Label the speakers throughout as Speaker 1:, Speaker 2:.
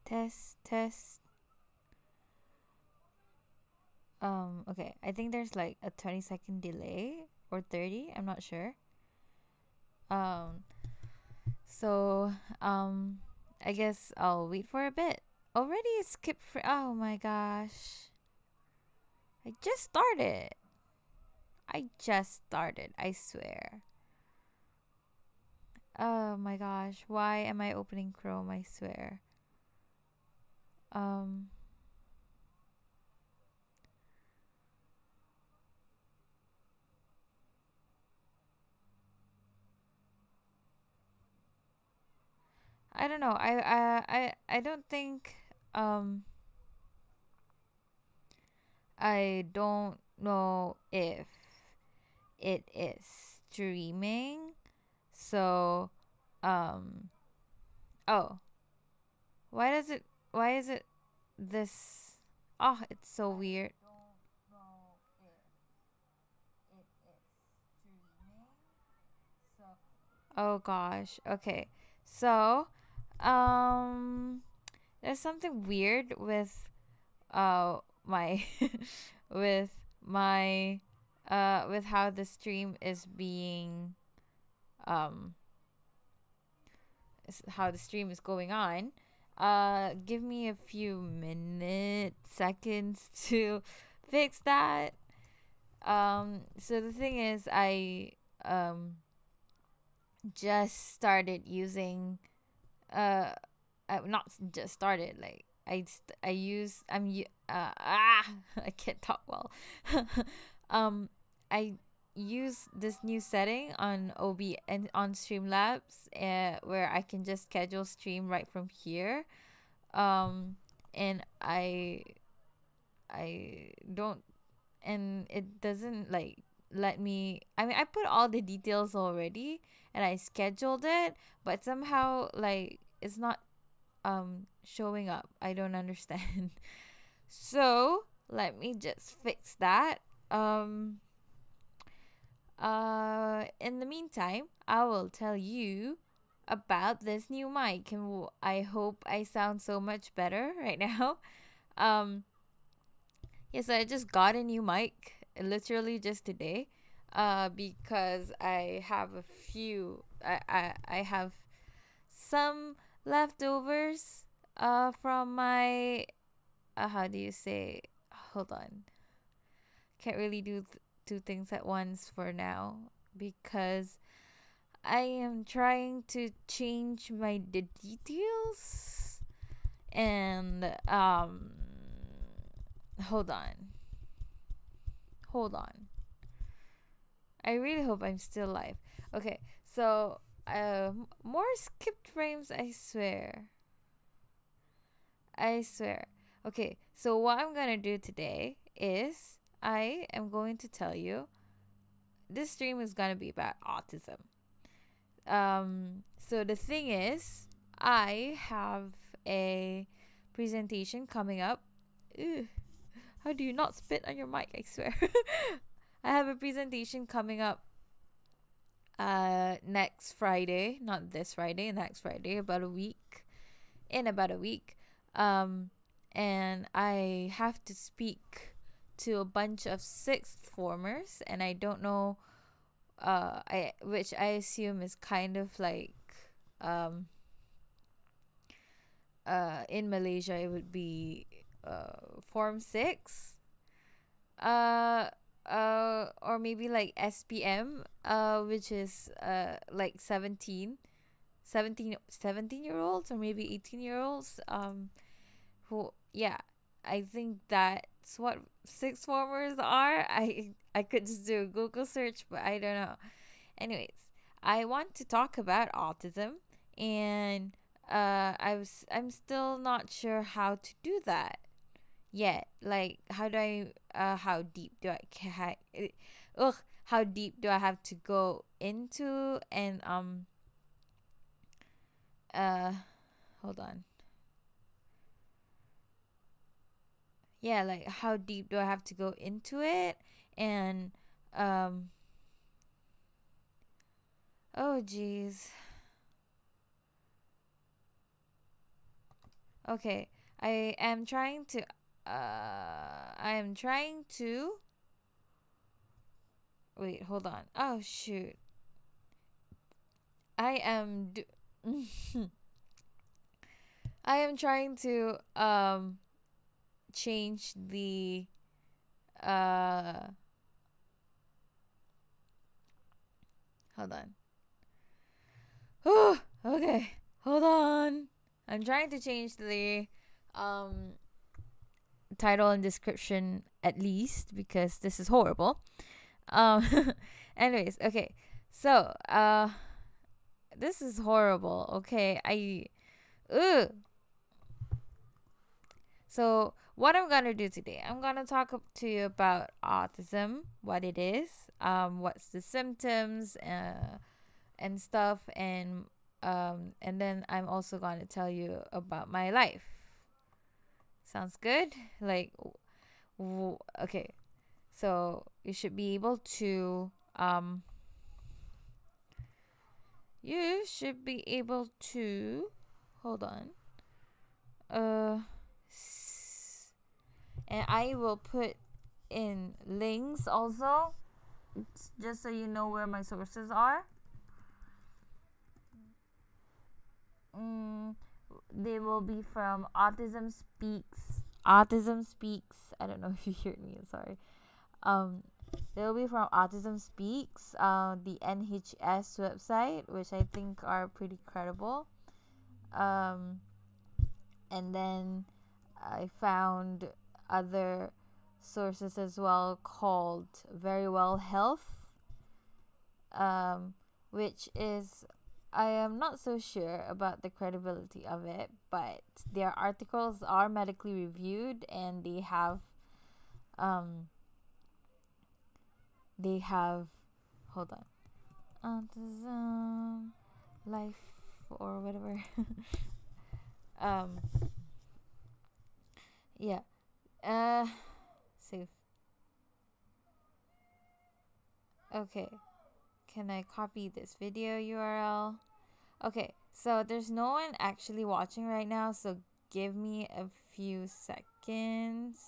Speaker 1: Test, test. Okay. I think there's like a 20-second delay or 30. I'm not sure. Um, so, I guess I'll wait for a bit. Already skip for. Oh my gosh. I just started. I just started. I swear. Oh my gosh. Why am I opening Chrome? I swear. Um, I don't know. I don't think I don't know if it is streaming. So um oh, why is it this oh, it's so weird. Oh gosh. Okay. So, um there's something weird my with my with how the stream is being um how the stream is going on. Give me a few minutes, seconds to fix that. So the thing is, I just started using not just started, like I use I can't talk well. um I use this new setting on OB and on Streamlabs, where I can just schedule stream right from here. And I don't, and it doesn't like let me. I mean, I put all the details already and I scheduled it, but somehow like it's not showing up. I don't understand. So let me just fix that. In the meantime, I will tell you about this new mic, and I hope I sound so much better right now. Um, yes, I just got a new mic literally just today. Because I have a few. I have some leftovers. From my. How do you say? Hold on. Can't really do two things at once for now because I am trying to change the details, and hold on. Hold on. I really hope I'm still live. Okay. So more skipped frames, I swear. I swear. Okay. So what I'm going to do today is I am going to tell you this stream is going to be about autism. So the thing is, I have a presentation coming up. Ew, how do you not spit on your mic? I swear. I have a presentation coming up next Friday, not this Friday, next Friday, about a week. Um and I have to speak to a bunch of sixth formers, and I don't know I which I assume is kind of like um in Malaysia it would be form 6, uh or maybe like SPM, which is like 17 year olds, or maybe 18-year-olds, who, yeah, I think that's what six formers are. I could just do a Google search, but I don't know. Anyways, I want to talk about autism, and I'm still not sure how to do that yet. Like, how do I how deep do I ugh how deep do I have to go into, and uh hold on. Yeah, like how deep do I have to go into it, and um oh geez. Okay, I am trying to. I am trying to. Wait, hold on. Oh shoot! I am. I am trying to change the uh. Hold on. Oh, okay. Hold on. I'm trying to change the um title and description at least because this is horrible. Anyways, okay. So, this is horrible. Okay. Ugh. So, what I'm going to do today, I'm going to talk to you about autism, what it is, what's the symptoms, and stuff, and then I'm also going to tell you about my life. Sounds good? Like, okay. So you should be able to hold on. And I will put in links also, just so you know where my sources are. They will be from Autism Speaks. Autism Speaks. I don't know if you heard me. Sorry. They'll be from Autism Speaks, the NHS website, which I think are pretty credible. And then I found other sources as well called Very Well Health, which is, I am not so sure about the credibility of it, but their articles are medically reviewed and they have hold on, autism life or whatever. Yeah, save. Okay, can I copy this video URL? Okay, so there's no one actually watching right now, so give me a few seconds.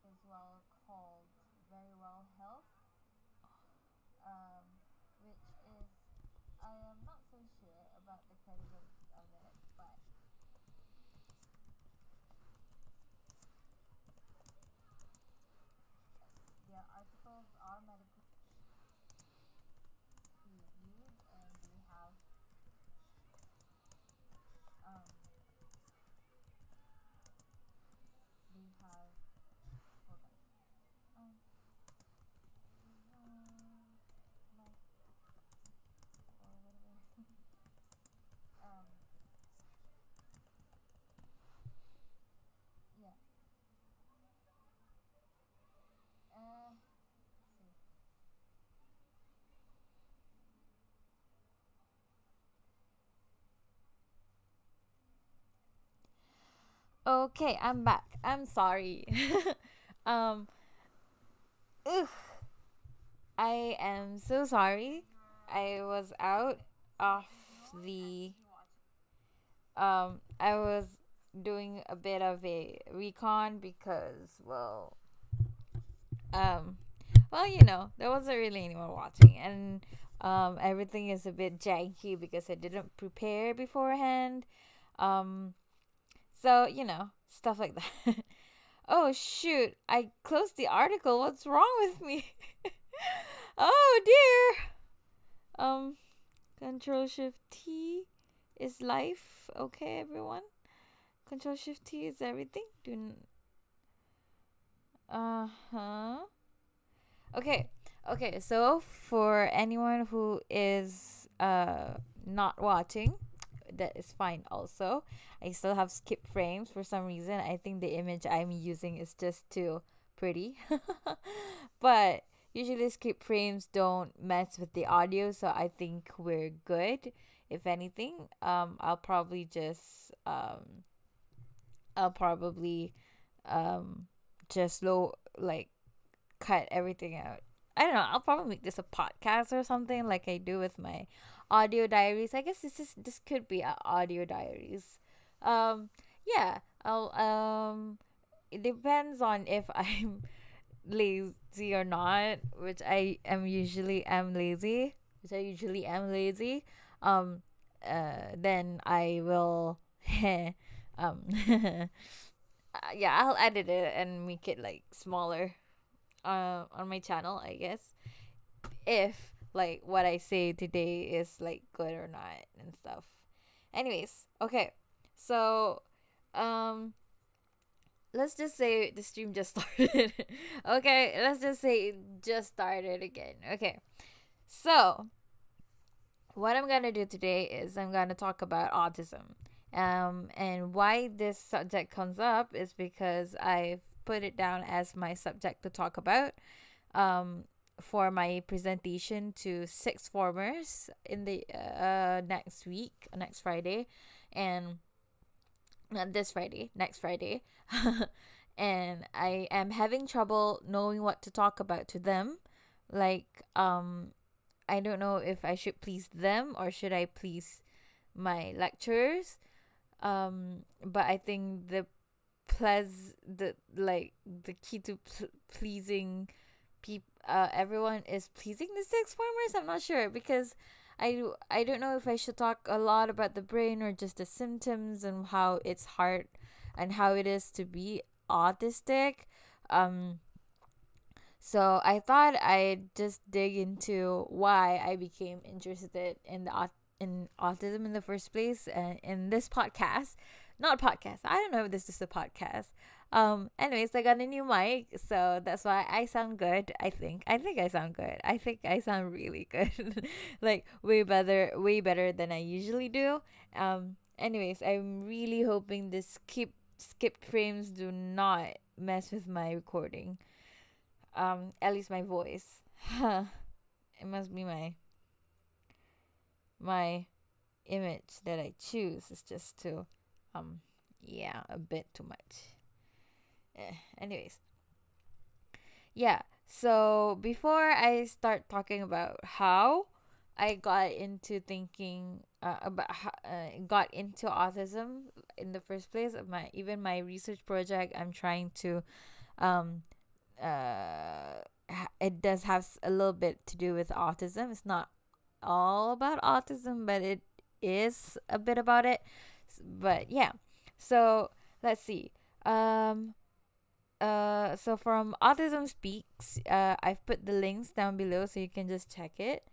Speaker 1: As well called Very Well Health, which is, I am not so sure about the credibility of it, but their articles are medically reviewed and they have hold on. Like or whatever. Yeah. Okay, I'm back. I'm sorry. um, ugh, I am so sorry. I was out of the. I was doing a bit of a recon because, there wasn't really anyone watching, and everything is a bit janky because I didn't prepare beforehand. So, stuff like that. Oh, shoot. I closed the article. What's wrong with me? Oh, dear. Control Shift T is life. Okay, everyone. Control Shift T is everything. Okay. Okay, so for anyone who is not watching, that is fine also. I still have skip frames for some reason. I think the image I'm using is just to pretty. But usually skip frames don't mess with the audio, so I think we're good. If anything, I'll probably um just low like cut everything out. I don't know. I'll probably make this a podcast or something like I do with my audio diaries. I guess this could be a audio diaries. Um, yeah. I'll It depends on if I'm lazy or not, which I am usually am lazy, which I usually am lazy. Um, then I will, yeah, I'll edit it and make it like smaller on my channel, I guess, if like what I say today is like good or not and stuff. Anyways, okay. So, um let's just say the stream just started. Okay, let's just say it just started again. Okay. So, what I'm going to do today is I'm going to talk about autism. And why this subject comes up is because I've put it down as my subject to talk about um, for my presentation to sixth formers in the next week, next Friday, and not this Friday, next Friday. And I am having trouble knowing what to talk about to them. Like, I don't know if I should please them or should I please my lecturers. But I think the key to pleasing everyone is pleasing the sixth formers. I'm not sure because I don't know if I should talk a lot about the brain or just the symptoms and how it's hard and how it is to be autistic. Um so I thought I'd just dig into why I became interested in in autism in the first place, in this podcast. Not podcast. I don't know if this is a podcast. Anyways, I got a new mic, so that's why I sound good. I think I sound good. I think I sound really good. Like way better than I usually do. Anyways, I'm really hoping the skipped frames do not mess with my recording. At least my voice. It must be my image that I choose is just too yeah, a bit too much. Anyways, yeah. So before I start talking about how I got into thinking about how, got into autism in the first place, of my research project, I'm trying to um it does have a little bit to do with autism. It's not all about autism, but it is a bit about it. But yeah, so let's see. So from Autism Speaks, I've put the links down below so you can just check it.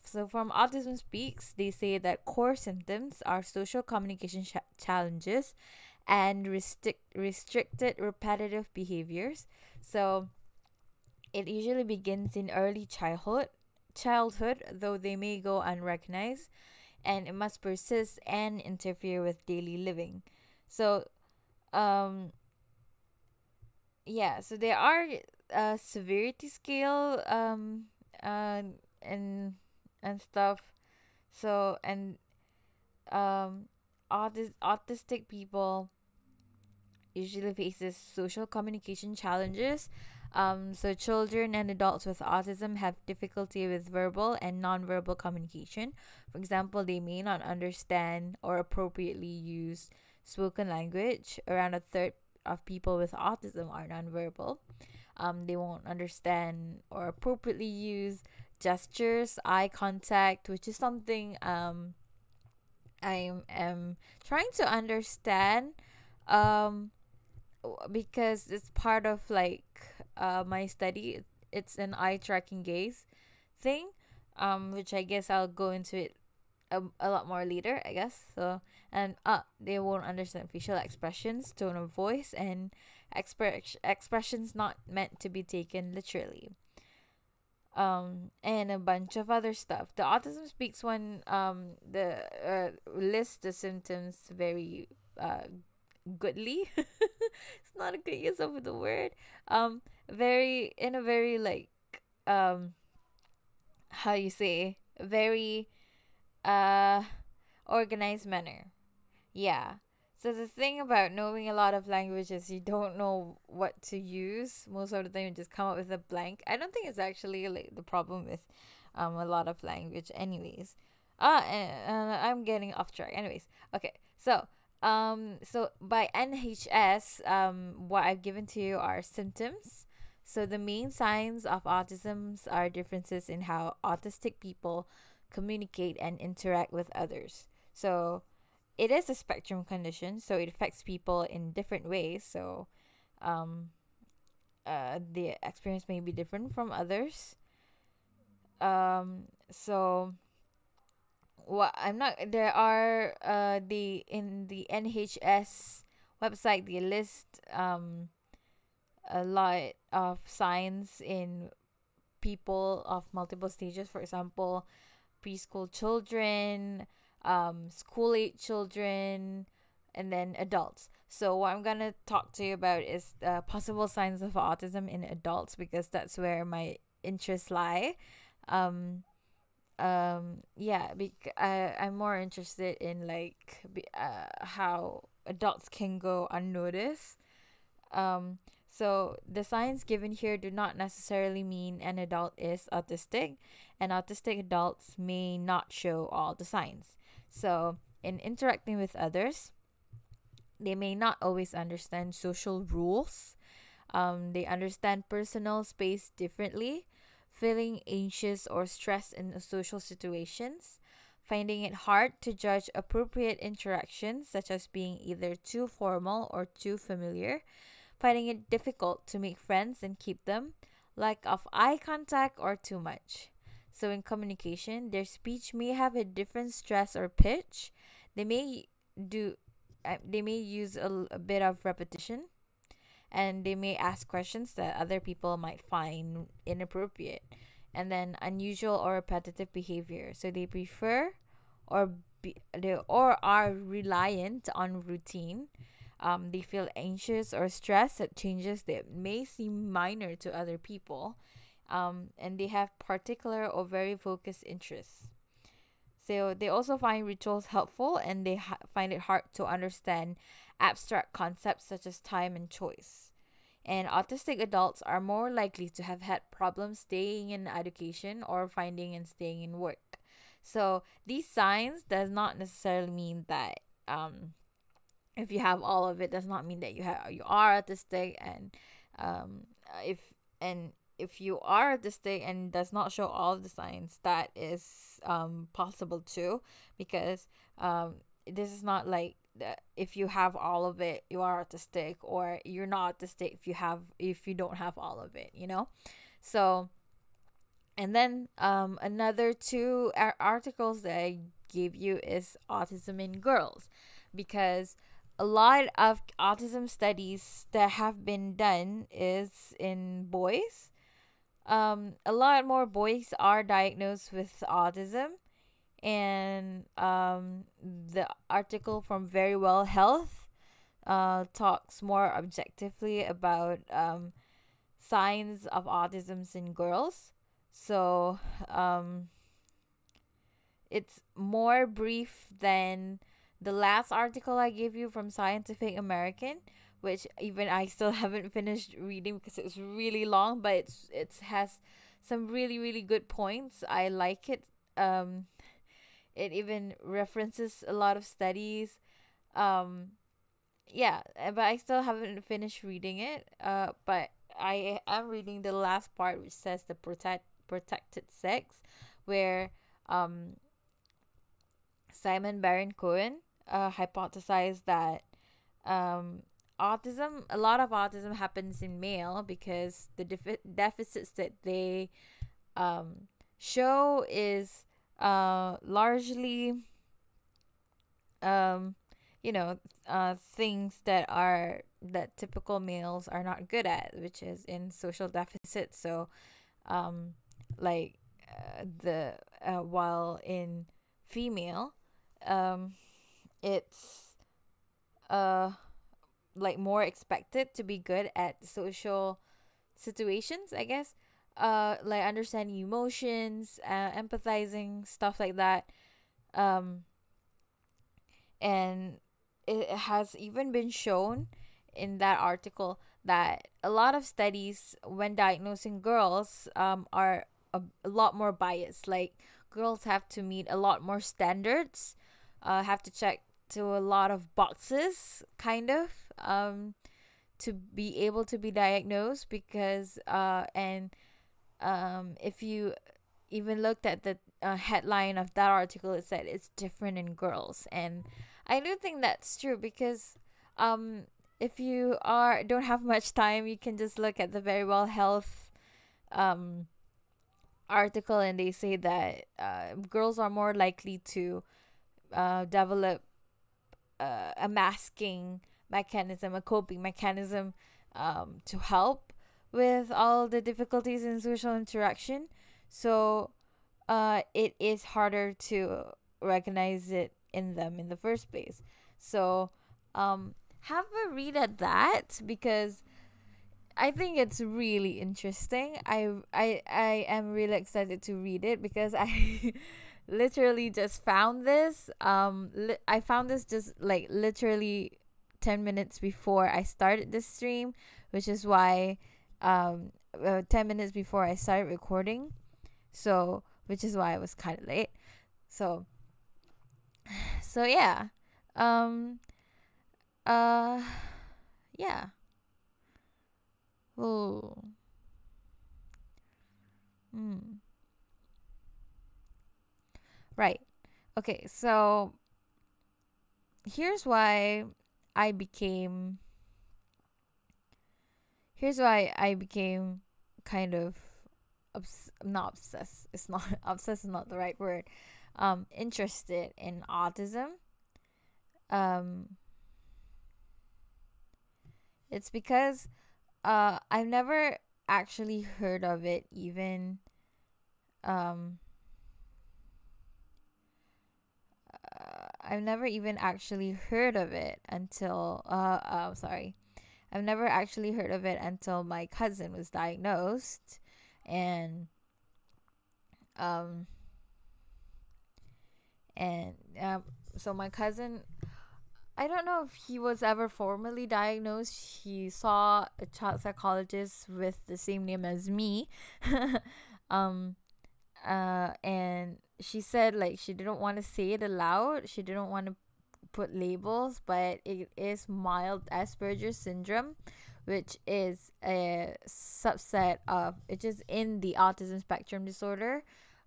Speaker 1: So from Autism Speaks, they say that core symptoms are social communication challenges and restricted repetitive behaviors. So it usually begins in early childhood, though they may go unrecognized, and it must persist and interfere with daily living. So, um, yeah, so there are a severity scale, and stuff. So and autistic people usually faces social communication challenges. So children and adults with autism have difficulty with verbal and nonverbal communication. For example, they may not understand or appropriately use spoken language. Around a third of people with autism are nonverbal. They won't understand or appropriately use gestures, eye contact, which is something I am trying to understand. Because it's part of like my study. It's an eye tracking gaze thing, which I guess I'll go into it a lot more later, I guess. So and they won't understand facial expressions, tone of voice, and expressions not meant to be taken literally. And a bunch of other stuff. The Autism Speaks one, the lists the symptoms very goodly. It's not a good use of the word. Very in a very like um how you say, very uh organized manner. Yeah. So the thing about knowing a lot of languages, you don't know what to use. Most of the time, you just come up with a blank. I don't think it's actually like the problem with a lot of language, anyways. And I'm getting off track. Anyways, okay. So by NHS, what I've given to you are symptoms. So the main signs of autism are differences in how autistic people communicate and interact with others. So it is a spectrum condition, so it affects people in different ways. So, um, the experience may be different from others. So what I'm not there are the in the NHS website they list a lot of signs in people of multiple stages. For example, preschool children, school age children, and then adults. So, what I'm gonna talk to you about is possible signs of autism in adults because that's where my interests lie. Um, yeah, I'm more interested in like how adults can go unnoticed. um, so the signs given here do not necessarily mean an adult is autistic, and autistic adults may not show all the signs. So in interacting with others, they may not always understand social rules. They understand personal space differently, feeling anxious or stressed in social situations, finding it hard to judge appropriate interactions, such as being either too formal or too familiar, finding it difficult to make friends and keep them, lack of eye contact, or too much. So, in communication, their speech may have a different stress or pitch. They may do, they may use a bit of repetition, and they may ask questions that other people might find inappropriate, and then unusual or repetitive behavior. So they prefer or or are reliant on routine. They feel anxious or stressed at changes that may seem minor to other people, and they have particular or very focused interests. So they also find rituals helpful, and they find it hard to understand abstract concepts such as time and choice. And autistic adults are more likely to have had problems staying in education or finding and staying in work. So these signs does not necessarily mean that if you have all of it does not mean that you are autistic, and if and if you are autistic and does not show all of the signs, that is possible too, because this is not like if you have all of it you are autistic, or you're not autistic if you don't have all of it, you know. So and then another two articles that I gave you is autism in girls, because a lot of autism studies that have been done is in boys. A lot more boys are diagnosed with autism, and the article from Very Well Health talks more objectively about signs of autism in girls. So it's more brief than the last article I gave you from Scientific American, which even I still haven't finished reading because it's really long, but it has some really good points. I like it. It even references a lot of studies. Um, yeah, but I still haven't finished reading it. But I am reading the last part, which says the protected sex, where Simon Baron Cohen hypothesized that autism, a lot of autism happens in male because the deficits that they show is largely um, things that typical males are not good at, which is in social deficit. So like the while in female, it's uh like more expected to be good at social situations, I guess. Like understanding emotions, empathizing, stuff like that. Um, and it has even been shown in that article that a lot of studies when diagnosing girls are a lot more biased. Like girls have to meet a lot more standards, have to check to a lot of boxes, kind of, to be able to be diagnosed. Because and if you even looked at the headline of that article, it said it's different in girls, and I do think that's true. Because um if you are don't have much time, you can just look at the Very Well Health um article, and they say that girls are more likely to develop a masking mechanism, a coping mechanism, to help with all the difficulties in social interaction. So it is harder to recognize it in them in the first place. So have a read at that, because I think it's really interesting. I am really excited to read it, because I literally just found this. I found this just like literally 10 minutes before I started this stream, which is why 10 minutes before I started recording. So, which is why I was kind of late. So yeah. Um uh yeah. Oh. Hmm. Right. Okay, so here's why I became kind of not obsessed. It's not obsessed is not the right word. Interested in autism. Um it's because I've never actually heard of it, even um I've never even actually heard of it until sorry. I've never actually heard of it until my cousin was diagnosed. And um and so my cousin, I don't know if he was ever formally diagnosed. He saw a child psychologist with the same name as me. um and she said like she didn't want to say it aloud. She didn't want to put labels, but it is mild Asperger's syndrome, which is a subset of, it is in the autism spectrum disorder.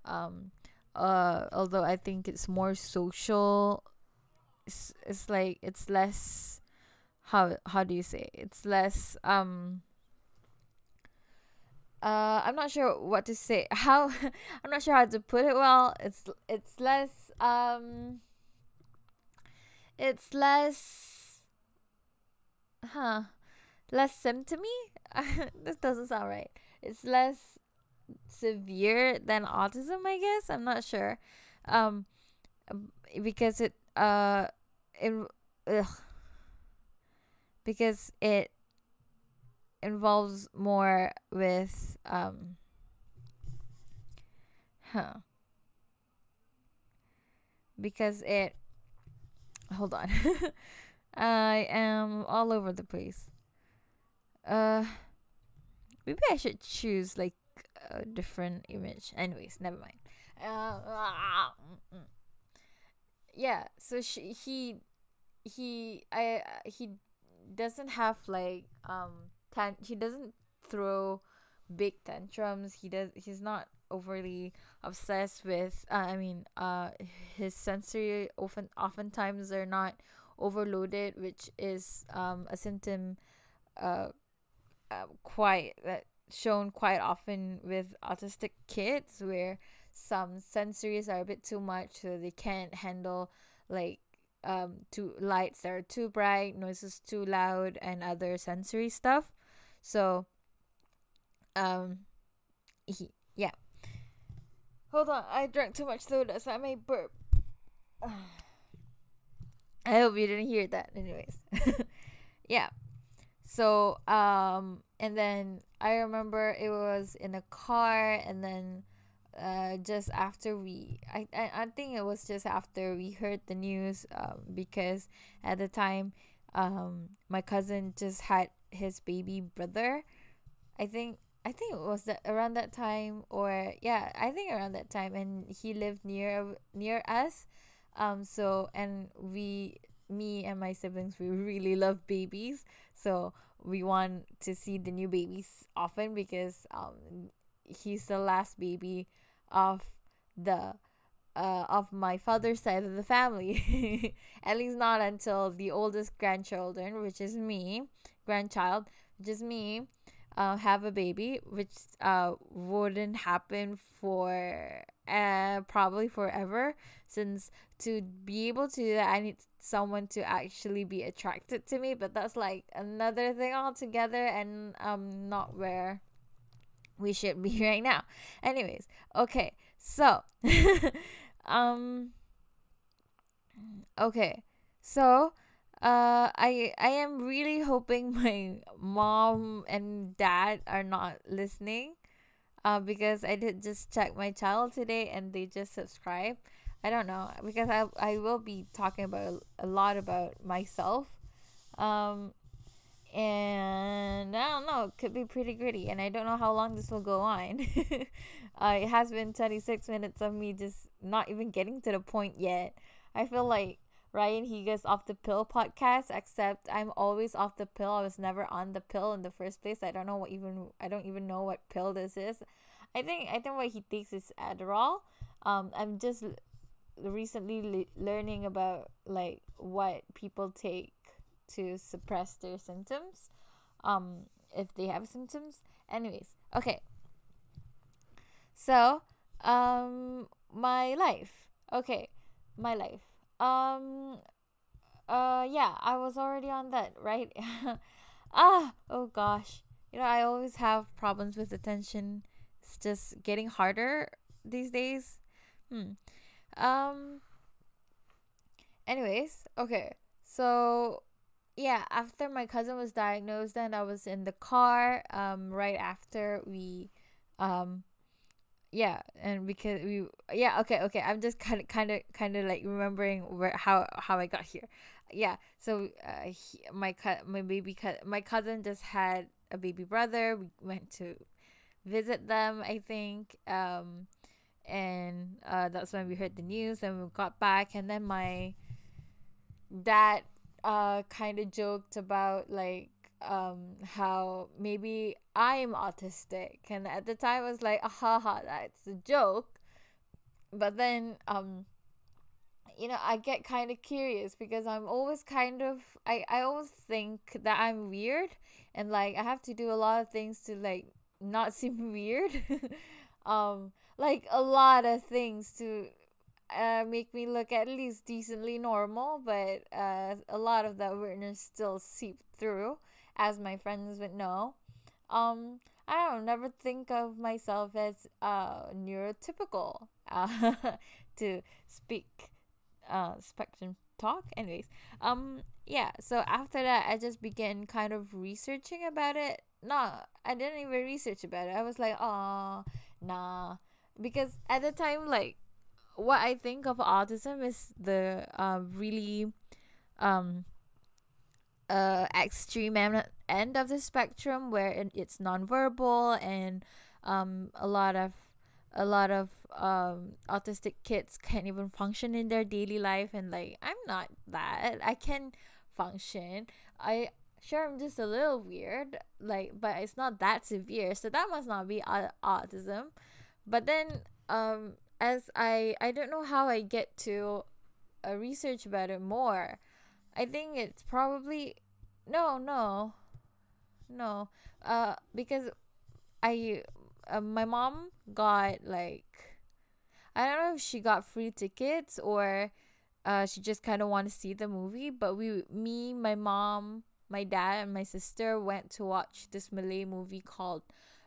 Speaker 1: Although I think it's more social. It's like it's less, how do you say, it's less I'm not sure what to say, how I'm not sure how to put it well. It's less it's less huh less symptomy. This doesn't sound right. It's less severe than autism, I guess. I'm not sure. um because in ugh, because it involves more with huh because it hold on. I am all over the place. uh Maybe I should choose like a different image. Anyways, never mind. Yeah, so he doesn't have like he doesn't throw big tantrums. He's not overly obsessed with his sensory oftentimes are not overloaded, which is a symptom uh, quite shown quite often with autistic kids, where some sensories are a bit too much, so they can't handle like too lights that are too bright, noises too loud, and other sensory stuff. So um yeah, hold on, I drank too much soda, so I may burp. I hope you didn't hear that. Anyways. Yeah, So and then I remember it was in a car, and then just after I think it was just after we heard the news, because at the time my cousin just had his baby brother. I think it was around that time, or yeah, I think around that time, and he lived near us. So, and me and my siblings, we really love babies, so we want to see the new babies often, because he's the last baby of the of my father's side of the family. At least not until the oldest grandchildren, which is me, grandchild, which is me, have a baby, which wouldn't happen for probably forever, since to be able to do that, I need someone to actually be attracted to me. But that's like another thing altogether, and not where we should be right now. Anyways, okay, so um okay, so I am really hoping my mom and dad are not listening, because I did just check my channel today and they just subscribed. I don't know, because I will be talking about a lot about myself. Um and I don't know, it could be pretty gritty, and I don't know how long this will go on. It has been 26 minutes of me just not even getting to the point yet. I feel like Ryan Higa's Off the Pill podcast, except I'm always off the pill. I was never on the pill in the first place. I don't even know what pill this is. I think what he takes is Adderall. I'm just recently learning about like what people take to suppress their symptoms, if they have symptoms. Anyways, okay, so my life. Okay, my life. Yeah, I was already on that, right? Oh gosh, I always have problems with attention. It's just getting harder these days. Hmm. um Anyways, okay, so yeah, after my cousin was diagnosed, then I was in the car right after we um yeah, and because we yeah, okay, I'm just kind of like remembering where how I got here. Yeah, so my cousin just had a baby brother. We went to visit them, I think. And that's when we heard the news, and we got back, and then my dad kind of joked about like how maybe I'm autistic, and at the time I was like, haha, that's a joke. But then I get kind of curious, because I'm always I always think that I'm weird, and like I have to do a lot of things to like not seem weird. Like a lot of things to make me look at least decently normal, but a lot of that weirdness still seep through, as my friends would know. I don't never think of myself as neurotypical, to speak spectrum talk. Anyways, yeah. So after that, I just began kind of researching about it. No, I didn't even research about it. I was like, oh, nah, because at the time, like what I think of autism is the really um extreme end of the spectrum, where it's nonverbal, and a lot of autistic kids can't even function in their daily life. And like I'm not that. I can function. I'm just a little weird, like, but it's not that severe, so that must not be autism. But then as I don't know how I get to research about it more. I think it's probably no, no, because I my mom got like, I don't know if she got free tickets, or she just kind of want to see the movie. But my mom, my dad, and my sister went to watch this Malay movie called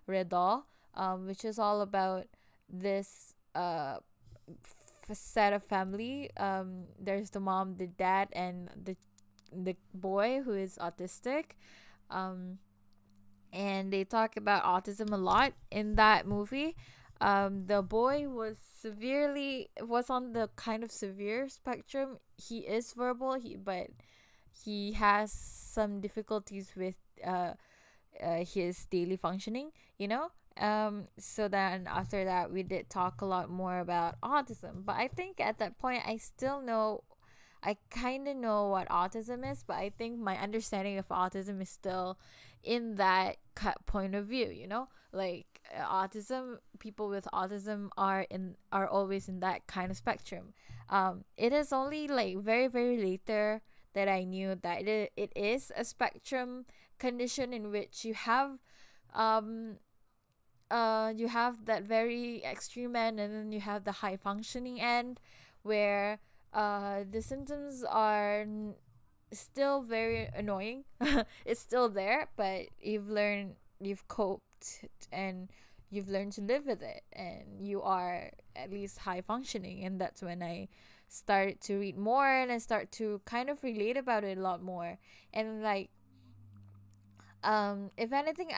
Speaker 1: Reda, which is all about this set of family. There's the mom, the dad, and the boy who is autistic. Um, and they talk about autism a lot in that movie. The boy was on the kind of severe spectrum. He is verbal, but he has some difficulties with his daily functioning, you know. So then after that we did talk a lot more about autism, but I think at that point I kind of know what autism is, but I think my understanding of autism is still in that point of view, you know? Like autism, people with autism are always in that kind of spectrum. It is only like very very later that I knew that it is a spectrum condition in which um you have that very extreme end, and then you have the high functioning end, where the symptoms are still very annoying. It's still there, but you've coped, and you've learned to live with it, and you are at least high functioning. And that's when I started to read more, and I start to kind of relate about it a lot more. And like, if anything,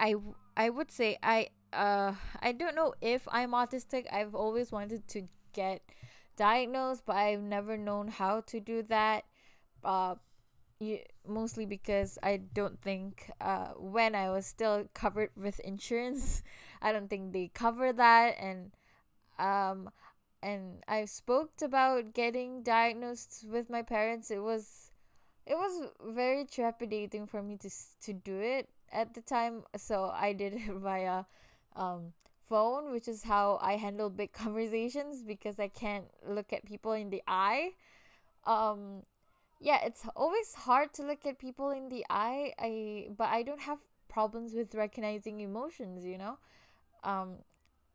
Speaker 1: I would say I don't know if I'm autistic. I've always wanted to get diagnosed, but I've never known how to do that. uh Mostly because I don't think when I was still covered with insurance, I don't think they cover that. Um and I spoke about getting diagnosed with my parents. It was very trepidating for me to do it at the time, so I did it via um phone, which is how I handle big conversations, because I can't look at people in the eye. um yeah, it's always hard to look at people in the eye. But I don't have problems with recognizing emotions, you know. um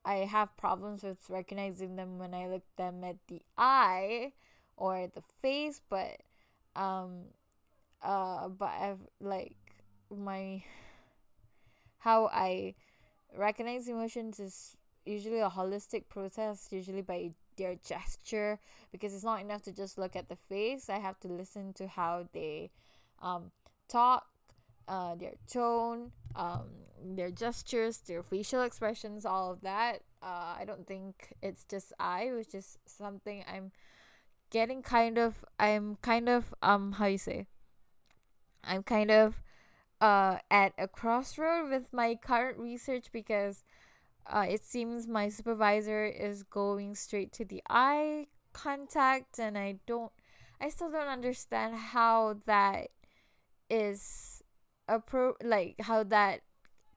Speaker 1: I have problems with recognizing them when I look them at the eye or the face. Um but I've like my how I recognize emotions is usually a holistic process, usually by their gesture, because it's not enough to just look at the face. I have to listen to how they um talk, their tone, their gestures, their facial expressions, all of that. I don't think it's just which is something I'm kind of how you say, I'm kind of at a crossroad with my current research, because it seems my supervisor is going straight to the eye contact, and I still don't understand how that is like how that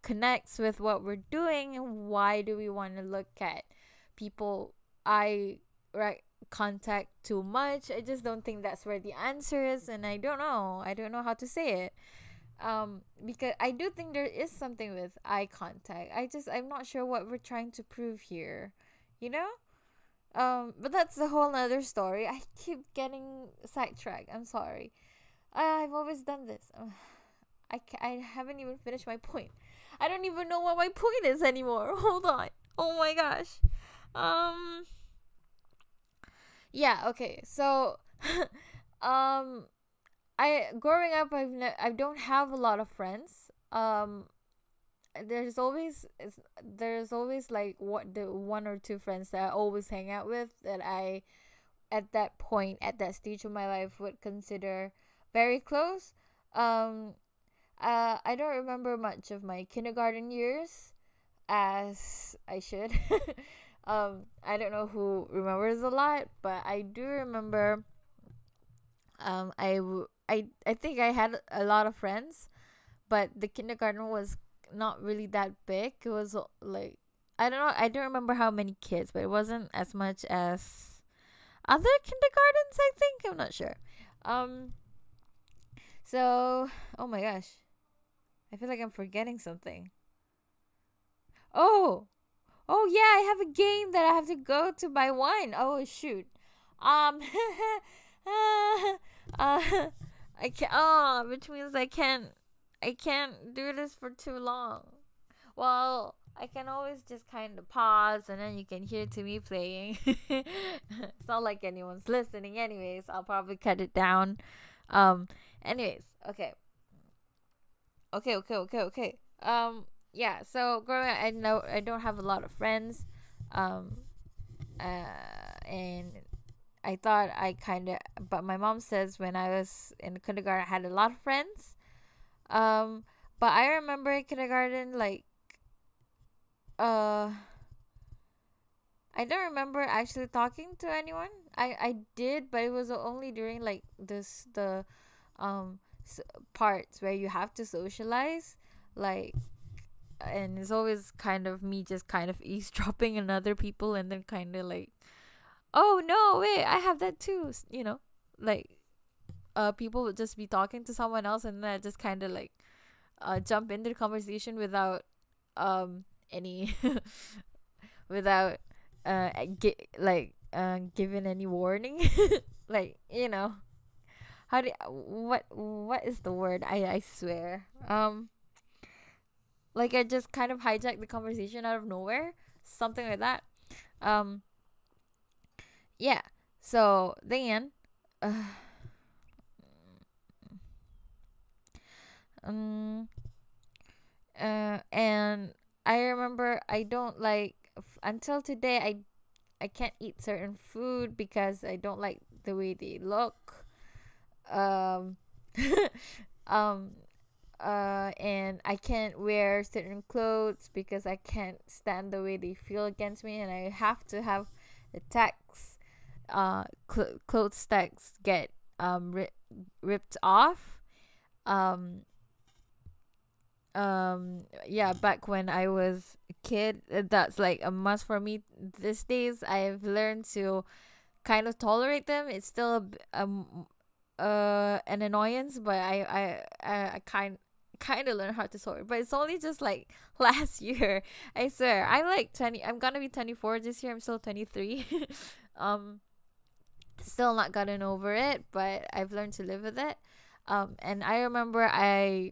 Speaker 1: connects with what we're doing, and why do we want to look at people eye right contact too much. I just don't think that's where the answer is, and I don't know how to say it. Because I do think there is something with eye contact. I'm not sure what we're trying to prove here, you know. But that's a whole nother story. I keep getting sidetracked, I'm sorry. I've always done this. I haven't even finished my point. I don't even know what my point is anymore. Hold on. Oh my gosh. Um yeah, okay. So um I growing up, I don't have a lot of friends. There's always like what the one or two friends that I always hang out with, that I at that point, at that stage of my life, would consider very close. Um I don't remember much of my kindergarten years, as I should. I don't know who remembers a lot, but I do remember. I think I had a lot of friends, but the kindergarten was not really that big. It was like, I don't know. I don't remember how many kids, but it wasn't as much as other kindergartens, I think. I'm not sure. Um. So, oh my gosh, I feel like I'm forgetting something. Oh, oh yeah, I have a game that I have to go to buy wine. Oh shoot. Um. uh, I can't. Oh, which means I can't do this for too long. Well, I can always just kind of pause, and then you can hear to me playing. It's not like anyone's listening, anyways. I'll probably cut it down. Um. Anyways, okay. Okay. Yeah. So growing up, I know I don't have a lot of friends. Um. And I thought I kind of, but my mom says when I was in kindergarten, I had a lot of friends. Um. But I remember in kindergarten, like, uh, I don't remember actually talking to anyone. I did, but it was only during like the um parts where you have to socialize, like, and it's always kind of me just kind of eavesdropping on other people, and then kind of like, oh no, wait, I have that too, like, people would just be talking to someone else, and then I just kind of like jump into the conversation without any without giving any warning. Like, how do what is the word, I swear, like, I just kind of hijacked the conversation out of nowhere, something like that. um yeah. So then, uh, um and I remember I don't like, until today, I can't eat certain food because I don't like the way they look. um um and I can't wear certain clothes because I can't stand the way they feel against me, and I have to have the tags, clothes tags get ripped off. um yeah, back when I was a kid, that's like a must for me. These days I've learned to kind of tolerate them. It's still an annoyance, but I kind of learned how to tolerate. But it's only just like last year. I swear, I'm like 20. I'm gonna be 24 this year. I'm still 23. um Still not gotten over it, but I've learned to live with it. And I remember I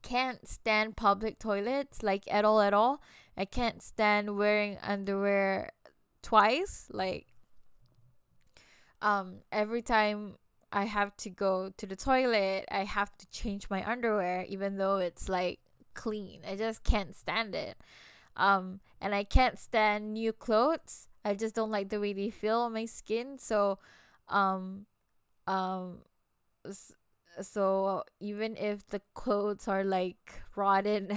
Speaker 1: can't stand public toilets, like, at all. I can't stand wearing underwear twice. Like, every time I have to go to the toilet, I have to change my underwear even though it's like clean. I just can't stand it. And I can't stand new clothes. I just don't like the way they feel on my skin. So um um s- so even if the clothes are like rotten,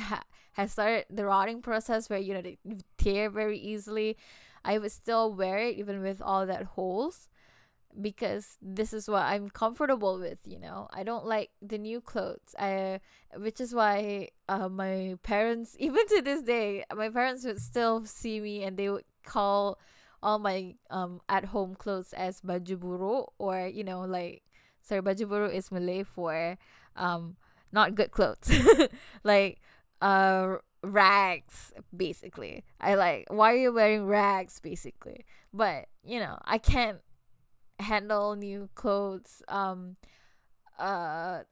Speaker 1: has started the rotting process where they tear very easily, I would still wear it even with all that holes, because this is what I'm comfortable with. I don't like the new clothes. Which is why my parents, even to this day, my parents would still see me and they would call all my at home clothes as baju buruk, or like, sorry, baju buruk is Malay for um not good clothes. Like, rags, basically. I like, why are you wearing rags, basically? But I can't handle new clothes on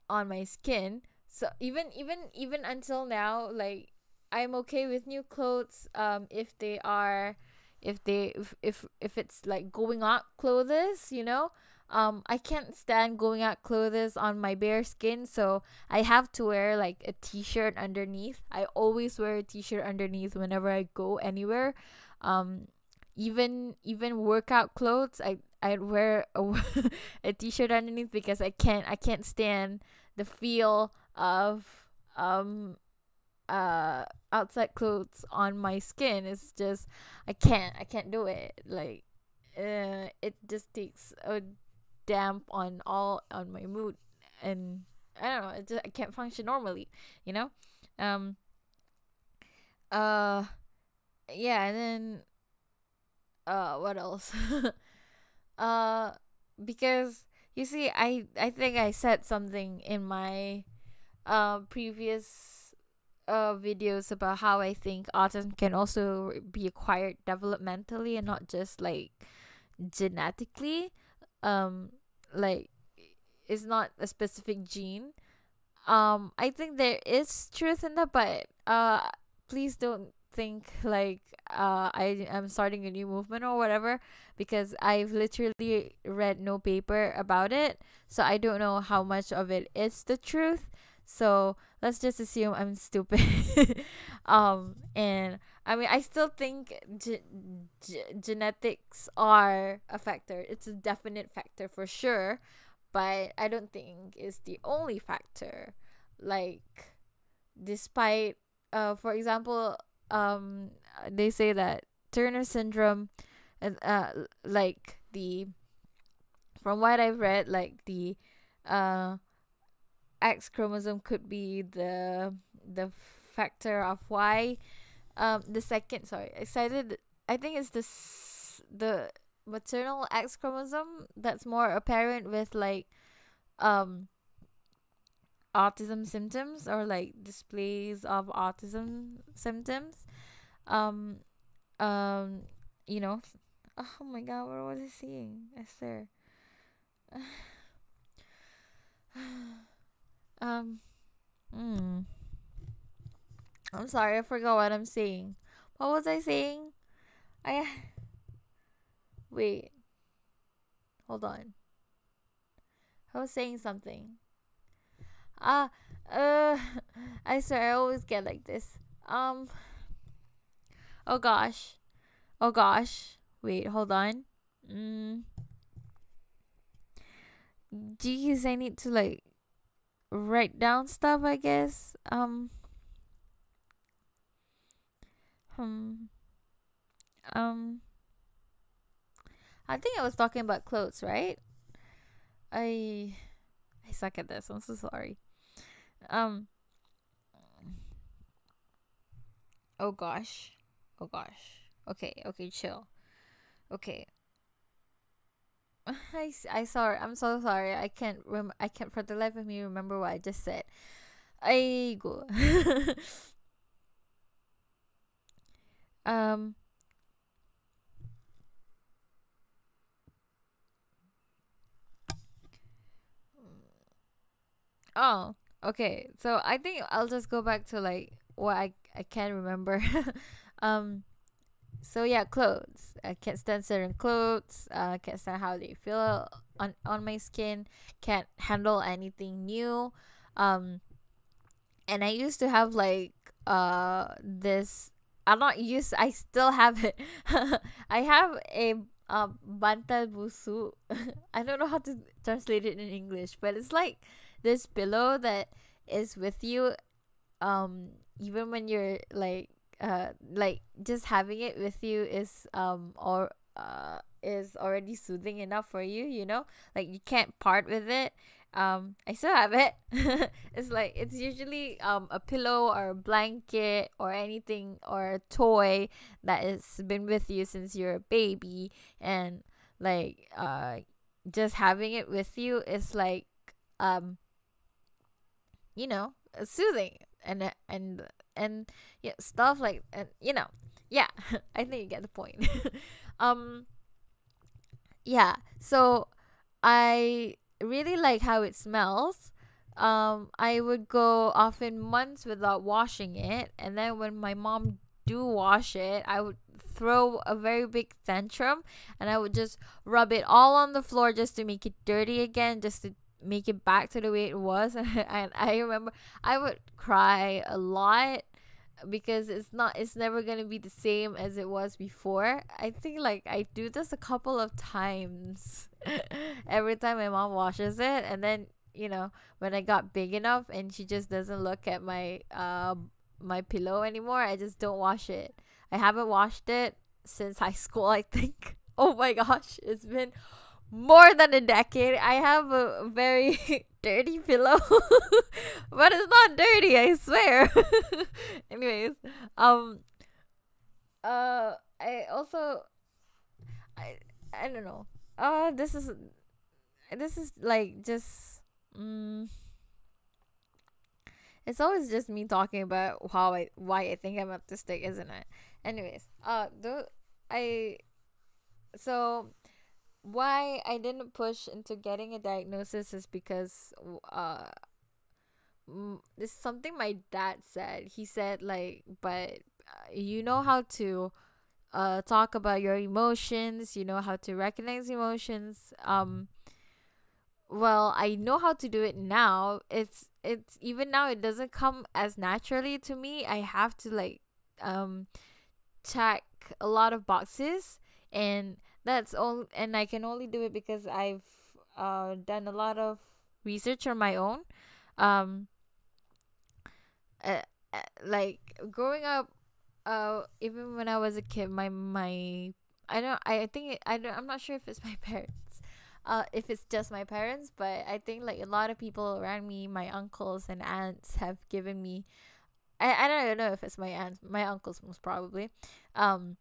Speaker 1: my skin. So even until now, like, I'm okay with new clothes if they are, if it's like going out clothes, I can't stand going out clothes on my bare skin, so I have to wear like a t-shirt underneath. I always wear a t-shirt underneath whenever I go anywhere. um even workout clothes, I'd wear a t-shirt underneath, because I can't stand the feel of um outside clothes on my skin. It's just, I can't do it. Like, it just takes a damp on my mood, and I don't know, I can't function normally, you know um uh yeah. And then, what else? uh because, you see, I think I said something in my previous videos about how I think autism can also be acquired developmentally and not just like genetically. um like, it's not a specific gene. I think there is truth in that, but please don't think like I am starting a new movement or whatever, because I've literally read no paper about it, so I don't know how much of it is the truth. So let's just assume I'm stupid. And I mean, I still think genetics are a factor. It's a definite factor for sure, but I don't think it's the only factor. Like, despite, for example, they say that Turner syndrome, like the from what I've read, like the uh X chromosome could be the factor of why the second, sorry, excited, I think it's the maternal X chromosome that's more apparent with like um autism symptoms, or like displays of autism symptoms. um um you know, oh my god, what was I saying? I swear. um mm, I'm sorry, I forgot what I'm saying. What was I saying? I Wait, hold on. I was saying something. Ah, uh, I swear I always get like this. Oh gosh, oh gosh. Wait, hold on. Mm, geez, I need to like write down stuff, I guess. Hmm, um, I think I was talking about clothes, right? I I suck at this. I'm so sorry. Um, oh gosh, oh gosh. Okay, okay, chill. Okay. I sorry. I'm so sorry. I can't for the life of me remember what I just said. I go. um. Oh. Okay. So I think I'll just go back to like what I can remember. um. So yeah, clothes. I can't stand certain clothes. Can't stand how they feel on my skin. Can't handle anything new. Um. And I used to have like this. I'm not used. I still have it. I have a bantal busu. I don't know how to translate it in English, but it's like this pillow that is with you even when you're like just having it with you or is already soothing enough for you, you know, like you can't part with it. I still have it. It's like it's usually a pillow or a blanket or anything or a toy that has been with you since you're a baby, and like just having it with you is like um you know, soothing and yeah, stuff like, and you know, yeah. I think you get the point. um yeah, so I really like how it smells. I would go often months without washing it, and then when my mom do wash it, I would throw a very big tantrum, and I would just rub it all on the floor just to make it dirty again, just to make it back to the way it was. And I remember I would cry a lot because it's never gonna be the same as it was before. I think like I do this a couple of times every time my mom washes it, and then you know, when I got big enough and she just doesn't look at my pillow anymore, I just don't wash it. I haven't washed it since high school, I think. Oh my gosh, it's been more than a decade. I have a very dirty pillow, but it's not dirty, I swear. Anyways, um, I also, I, I don't know. This is like just, it's always just me talking about why I think I'm autistic, isn't it? Anyways, I so why I didn't push into getting a diagnosis is because this is something my dad said. He said like, but you know how to talk about your emotions, you know how to recognize emotions. Well, I know how to do it now. it's even now it doesn't come as naturally to me. I have to like um check a lot of boxes, and that's all, and I can only do it because I've done a lot of research on my own. um uh, like growing up, even when I was a kid, my I don't I think I don't I'm not sure if it's my parents, if it's just my parents, but I think like a lot of people around me, my uncles and aunts, have given me, I don't know if it's my aunts, my uncles most probably, um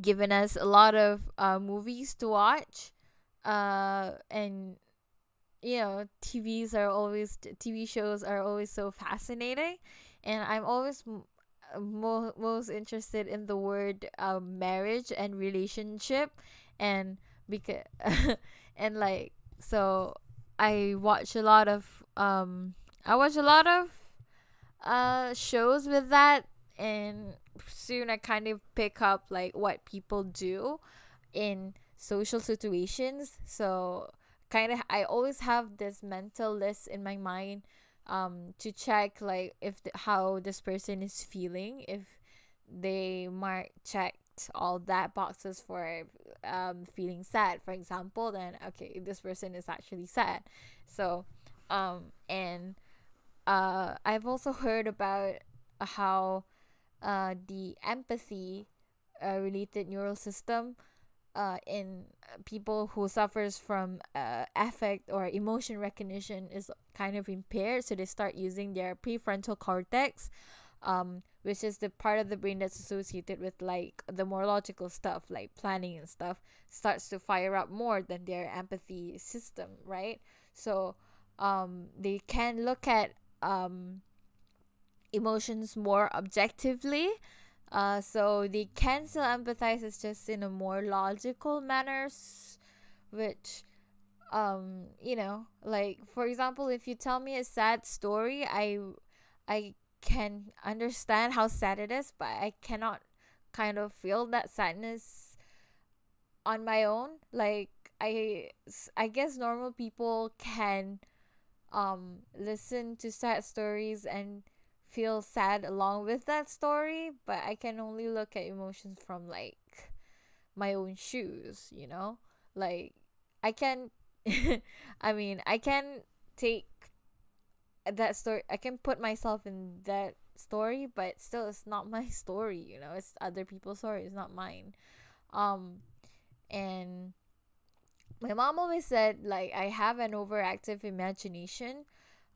Speaker 1: given us a lot of movies to watch, and TV shows are always so fascinating, and I'm always most interested in the word marriage and relationship, and because and like, so I watch a lot of shows with that, and soon I kind of pick up like what people do in social situations. So kind of I always have this mental list in my mind, to check like if how this person is feeling, if they might checked all that boxes for feeling sad, for example, then okay, this person is actually sad. So and I've also heard about how the empathy related neural system in people who suffers from affect or emotion recognition is kind of impaired, so they start using their prefrontal cortex, which is the part of the brain that's associated with like the more logical stuff like planning and stuff, starts to fire up more than their empathy system, right? So they can look at emotions more objectively, so they can still empathize, it's just in a more logical manners, which like for example, if you tell me a sad story, I can understand how sad it is, but I cannot kind of feel that sadness on my own. Like I guess normal people can listen to sad stories and feel sad along with that story, but I can only look at emotions from like my own shoes, like I can I mean, I can take that story, I can put myself in that story, but still it's not my story, it's other people's story, it's not mine. um and my mom always said like I have an overactive imagination,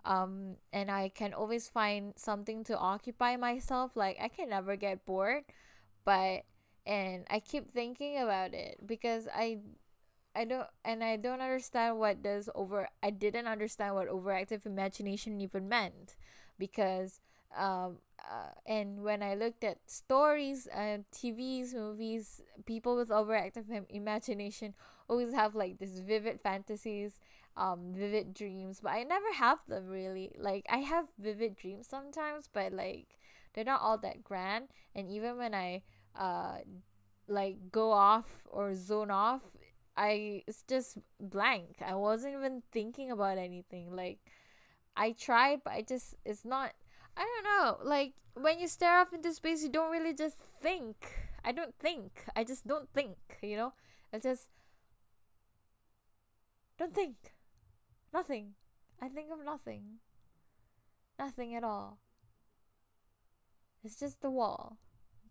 Speaker 1: and I can always find something to occupy myself, like I can never get bored. But and I keep thinking about it because I don't understand what does over I didn't understand what overactive imagination even meant, because and when I looked at stories and TVs, movies, people with overactive imagination always have like this vivid fantasies, vivid dreams, but I never have them really. Like I have vivid dreams sometimes, but like they're not all that grand. And even when I like go off or zone off, it's just blank. I wasn't even thinking about anything. Like I tried, but it's not. I don't know. Like when you stare off into space, you don't really just think. I don't think. I just don't think. I just don't think. Nothing. I think of nothing. Nothing at all. It's just the wall.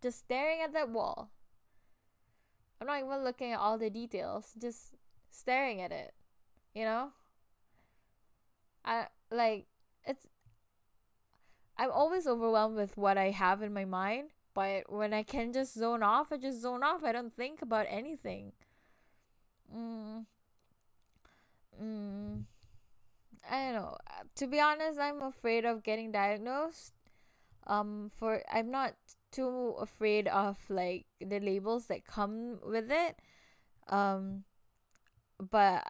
Speaker 1: Just staring at that wall. I'm not even looking at all the details. Just staring at it. You know? I like it's I'm always overwhelmed with what I have in my mind, but when I can just zone off, I just zone off. I don't think about anything. Mm, mm, I don't know. To be honest, I'm afraid of getting diagnosed. For I'm not too afraid of like the labels that come with it. Um, but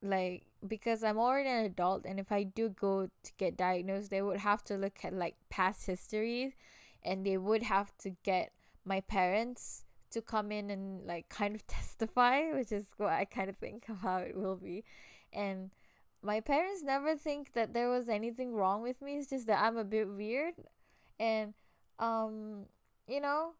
Speaker 1: like because I'm already an adult, and if I do go to get diagnosed, they would have to look at like past history, and they would have to get my parents to come in and like kind of testify, which is what I kind of think of how it will be. And my parents never think that there was anything wrong with me. It's just that I'm a bit weird. And um you know,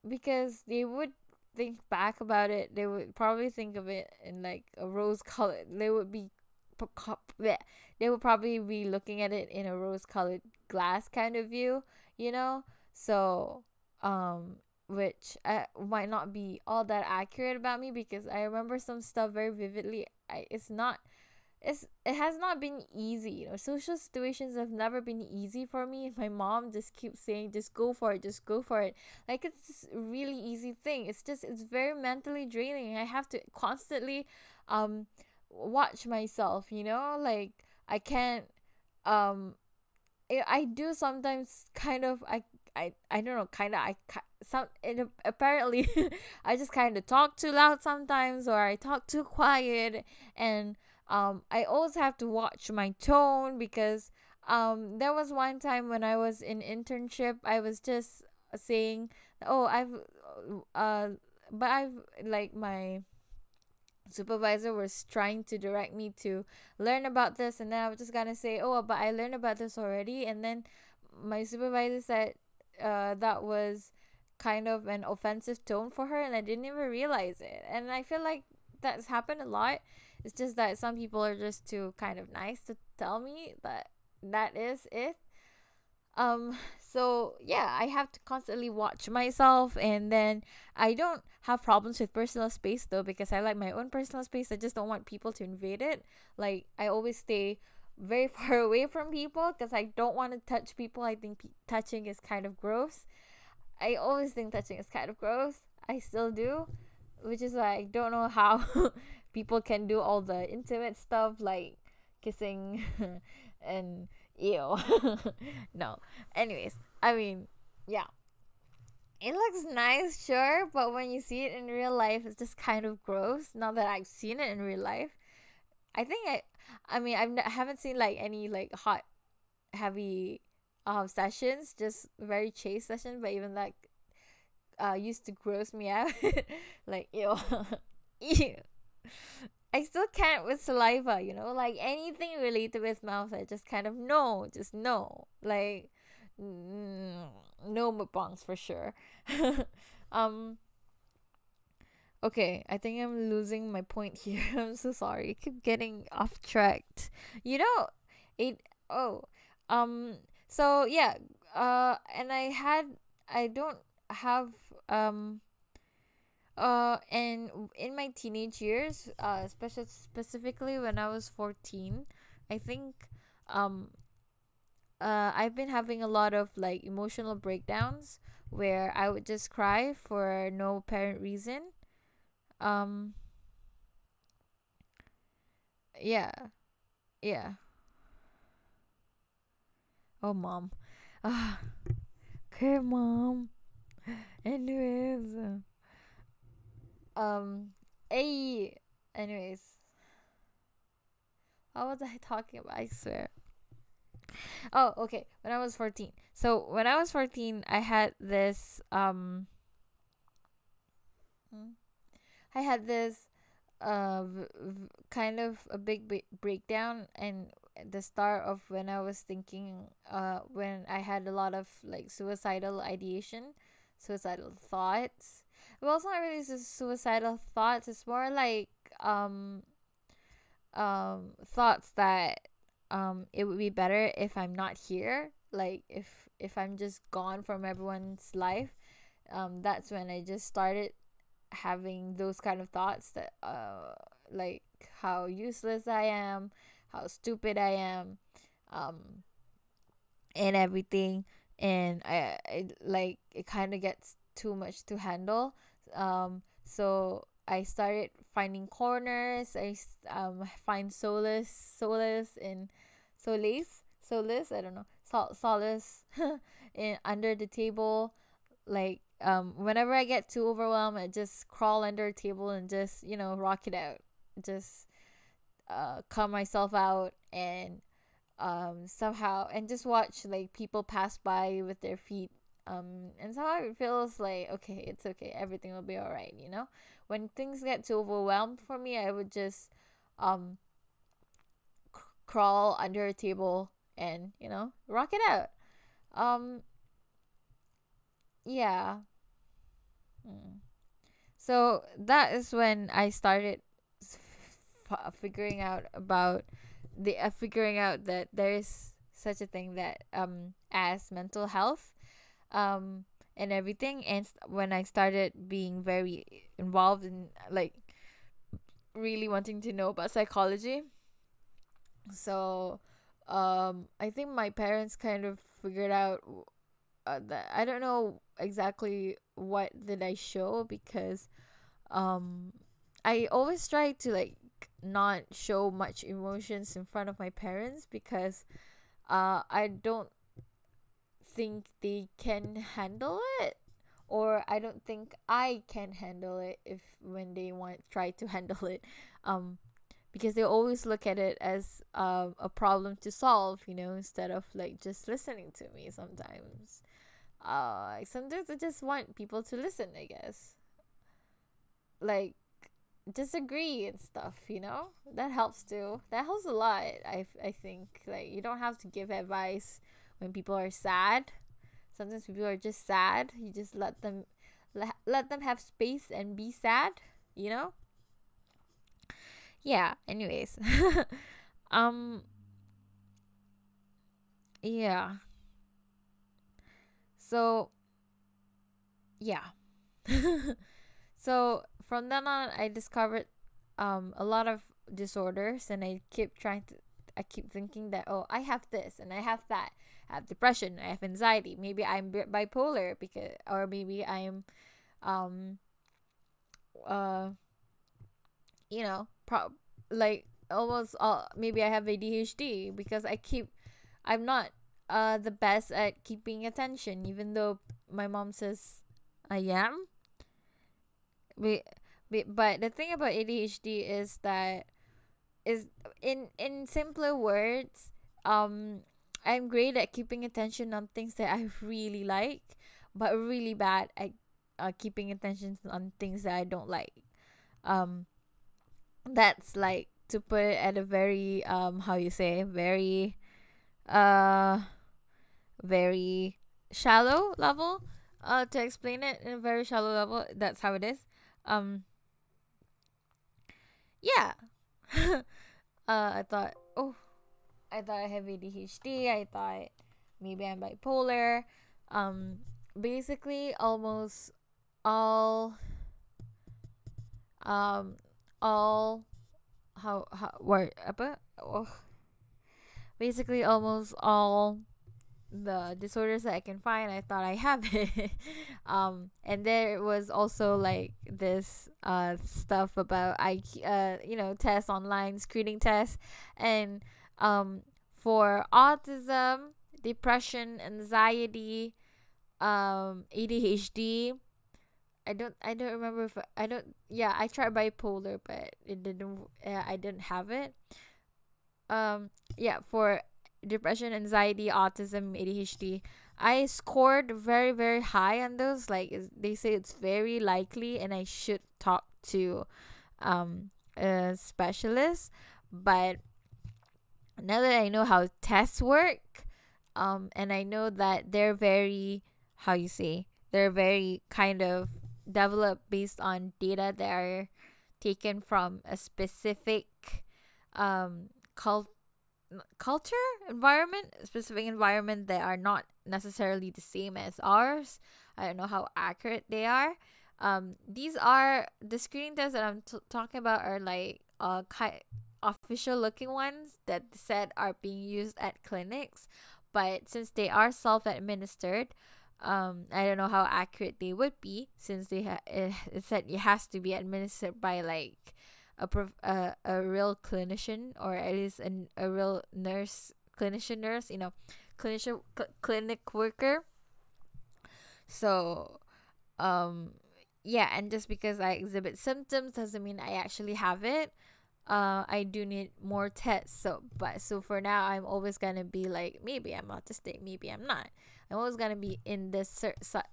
Speaker 1: because they would think back about it, they would probably think of it in like a rose colored, they would be bleh, they would probably be looking at it in a rose colored glass kind of view, you know. So um which might not be all that accurate about me, because I remember some stuff very vividly. It's not, it has not been easy. You know, social situations have never been easy for me. My mom just keeps saying, just go for it, just go for it. Like, it's just a really easy thing. It's just, it's very mentally draining. I have to constantly um watch myself, you know? Like, I can't um I do sometimes kind of, I don't know, kind of, some it, apparently I just kind of talk too loud sometimes, or I talk too quiet. And I always have to watch my tone, because there was one time when I was in internship, I was just saying, oh, uh but I've like my supervisor was trying to direct me to learn about this, and then I was just gonna say, oh, but I learned about this already. And then my supervisor said that was kind of an offensive tone for her, and I didn't even realize it. And I feel like that's happened a lot. It's just that some people are just too kind of nice to tell me that that is it. So yeah, I have to constantly watch myself. And then I don't have problems with personal space though, because I like my own personal space. I just don't want people to invade it. Like, I always stay very far away from people, because I don't want to touch people. I think touching is kind of gross. I always think touching is kind of gross. I still do, which is why I don't know how people can do all the intimate stuff like kissing and ew. No. Anyways, I mean, yeah. It looks nice, sure, but when you see it in real life, it's just kind of gross. Not that I've seen it in real life. I think I mean, I haven't seen like any like hot, heavy sessions, just very chase sessions, but even like used to gross me out. Like, ew. Ew. I still can't with saliva, you know, like anything related with mouth, I just kind of no, just no. Like, no mukbangs for sure. um okay, I think I'm losing my point here. I'm so sorry. I keep getting off track. You know, it oh um so yeah, and I don't have and in my teenage years, especially specifically when I was 14, I think um I've been having a lot of like emotional breakdowns where I would just cry for no apparent reason. Um yeah, yeah. Oh, mom. Ah, okay, mom. Anyways, um, hey. Anyways, what was I talking about? I swear. Oh, okay. When I was 14. So when I was 14, I had this hmm, I had this kind of a big breakdown, and the start of when I was thinking when I had a lot of like suicidal ideation, suicidal thoughts. Well, it's not really suicidal thoughts. It's more like thoughts that it would be better if I'm not here. Like, if I'm just gone from everyone's life. That's when I just started having those kind of thoughts, that like how useless I am, how stupid I am, um and everything. And I like, it kind of gets too much to handle. So I started finding corners. Find solace in solace, I don't know, solace in under the table. Like, whenever I get too overwhelmed, I just crawl under a table and just, you know, rock it out. Just calm myself out. And somehow, and just watch like people pass by with their feet. And somehow it feels like, okay, it's okay, everything will be all right, you know. When things get too overwhelmed for me, I would just um crawl under a table and, rock it out. Um, yeah. Mm. So that is when I started figuring out about figuring out that there is such a thing that as mental health, um and everything. And when I started being very involved in, like, really wanting to know about psychology. So I think my parents kind of figured out that I don't know exactly what did I show, because um I always try to, like, not show much emotions in front of my parents, because I don't think they can handle it, or I don't think I can handle it if when they want try to handle it. um because they always look at it as a problem to solve, instead of, like, just listening to me. Sometimes I just want people to listen, I guess, like, disagree and stuff. That helps too. That helps a lot. I think, like, you don't have to give advice when people are sad. Sometimes people are just sad. You just let them have space and be sad, you know yeah. Anyways. um yeah. So yeah. So from then on, I discovered a lot of disorders, and I keep thinking that, oh, I have this and I have that. I have depression, I have anxiety, maybe I'm bipolar, because, or maybe I'm um uh like, almost all, maybe I have ADHD, because I'm not the best at keeping attention, even though my mom says I am. we, but the thing about ADHD is that, is in simpler words, I'm great at keeping attention on things that I really like, but really bad at keeping attention on things that I don't like. um that's, like, to put it at a very, how you say, very uh very shallow level. To explain it in a very shallow level, that's how it is. um yeah. I thought, oh, I thought I have ADHD. I thought maybe I'm bipolar. Basically, almost all, um, all, how word apa? Oh, basically, almost all the disorders that I can find, I thought I have it. And there was also, like, this stuff about tests online, screening tests, and for autism, depression, anxiety, ADHD. I don't remember if I don't yeah, I tried bipolar, but it didn't I didn't have it. Yeah, for depression, anxiety, autism, ADHD, I scored very, very high on those. Like, they say it's very likely and I should talk to a specialist. But now that I know how tests work, and I know that they're very, how you say, they're very kind of developed based on data that are taken from a specific um culture, environment, specific environment that are not necessarily the same as ours. I don't know how accurate they are. These are the screening tests that I'm talking about, are like official looking ones that said are being used at clinics, but since they are self-administered, I don't know how accurate they would be, since it said it has to be administered by, like, a real clinician, or at least a real nurse, clinic worker. So, yeah, and just because I exhibit symptoms doesn't mean I actually have it. I do need more tests. So for now, I'm always gonna be like, maybe I'm autistic, maybe I'm not. I'm always gonna be in this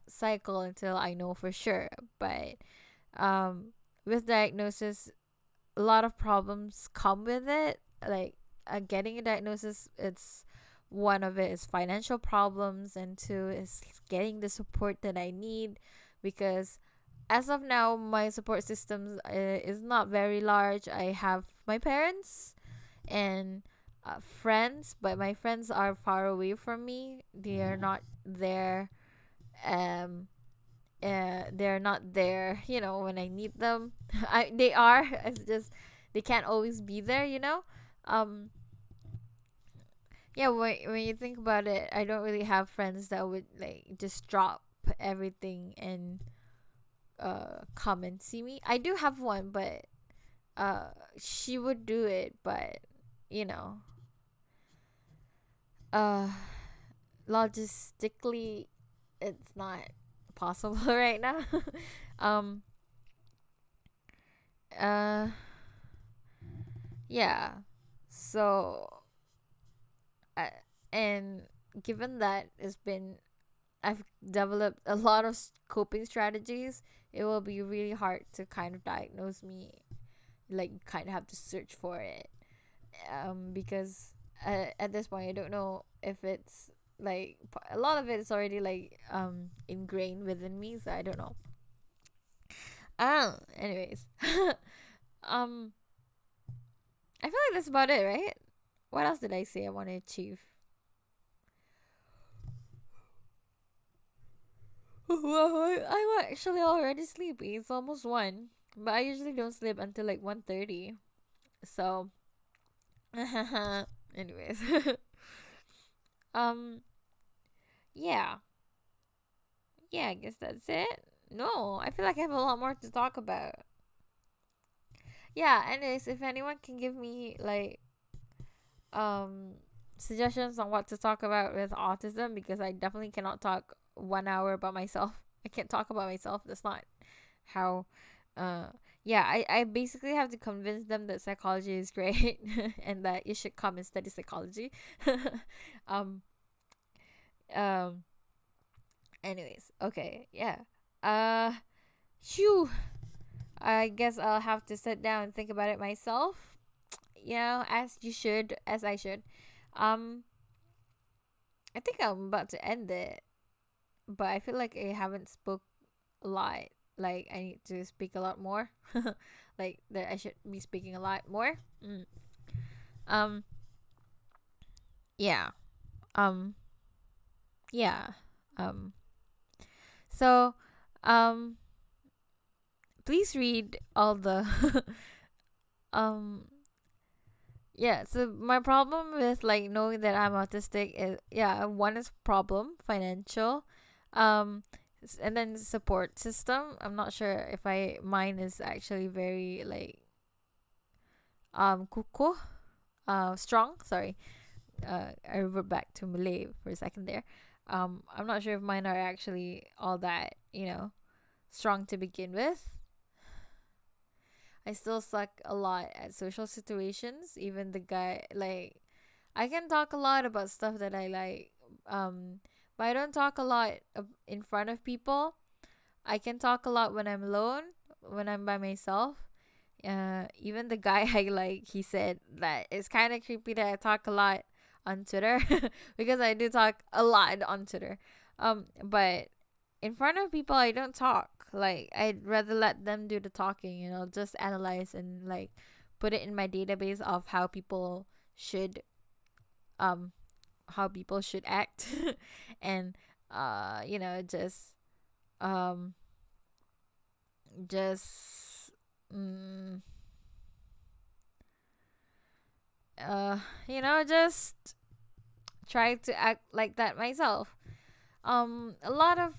Speaker 1: cycle until I know for sure. But with diagnosis, a lot of problems come with it. Like, getting a diagnosis, it's one of it is financial problems, and two is getting the support that I need, because as of now my support systems is not very large. I have my parents and friends, but my friends are far away from me. They are not there. Um, they're not there. When I need them, they are. It's just they can't always be there. Um, yeah. When you think about it, I don't really have friends that would like just drop everything and come and see me. I do have one, but she would do it, but you know uh logistically it's not possible right now. um uh yeah. So uh, and given that I've developed a lot of coping strategies, it will be really hard to kind of diagnose me. Like, you kind of have to search for it, because at this point I don't know if it's like a lot of it is already like ingrained within me, so I don't know. Anyways. um I feel like that's about it, right? What else did I say I want to achieve? Well, I'm actually already sleepy. It's almost 1, but I usually don't sleep until like 1:30. So anyways. um yeah. Yeah, I guess that's it. No, I feel like I have a lot more to talk about. Yeah, anyways, if anyone can give me like um suggestions on what to talk about with autism, because I definitely cannot talk 1 hour about myself. I can't talk about myself. That's not how uh yeah, I basically have to convince them that psychology is great and that you should come and study psychology. um um anyways, okay, yeah. Uh Phew. I guess I'll have to sit down and think about it myself. As you should, as I should. Um, I think I'm about to end it, but I feel like I haven't spoke a lot. Like, I need to speak a lot more. Like that I should be speaking a lot more. Um, yeah. Um, yeah. Um, so, um, please read all the um yeah, so my problem with like knowing that I'm autistic is, yeah, one is problem financial, um, and then support system. I'm not sure if I mine is actually very like kuko, strong. Sorry, I revert back to Malay for a second there. I'm not sure if mine are actually all that strong to begin with. I still suck a lot at social situations. Even the guy, like, I can talk a lot about stuff that I like, but I don't talk a lot in front of people. I can talk a lot when I'm alone, when I'm by myself. Even the guy I like, he said that it's kind of creepy that I talk a lot on Twitter because I do talk a lot on Twitter. But in front of people, I don't talk. Like, I'd rather let them do the talking, just analyze and like put it in my database of should um how people should act and just um just mm, just try to act like that myself. A lot of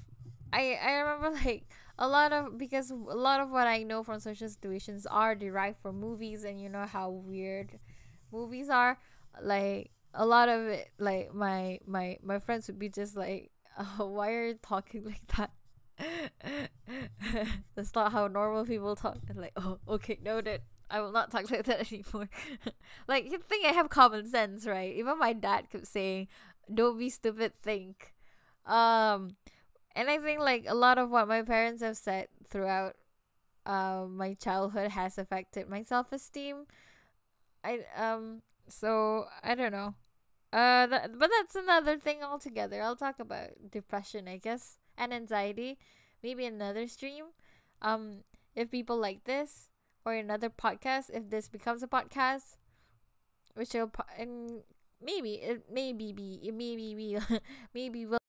Speaker 1: I remember like a lot of because a lot of what I know from social situations are derived from movies, and you know how weird movies are. Like, a lot of it, like my friends would be just like, why are you talking like that? That's not how normal people talk. And like, oh, okay, noted. I will not talk like that anymore. Like, you think I have common sense, right? Even my dad kept saying, "Don't be stupid, think." Um, and I think like a lot of what my parents have said throughout my childhood has affected my self esteem. I So I don't know. But that's another thing altogether. I'll talk about depression, I guess, and anxiety, maybe another stream. If people like this, or another podcast, if this becomes a podcast, and maybe it maybe be maybe we maybe will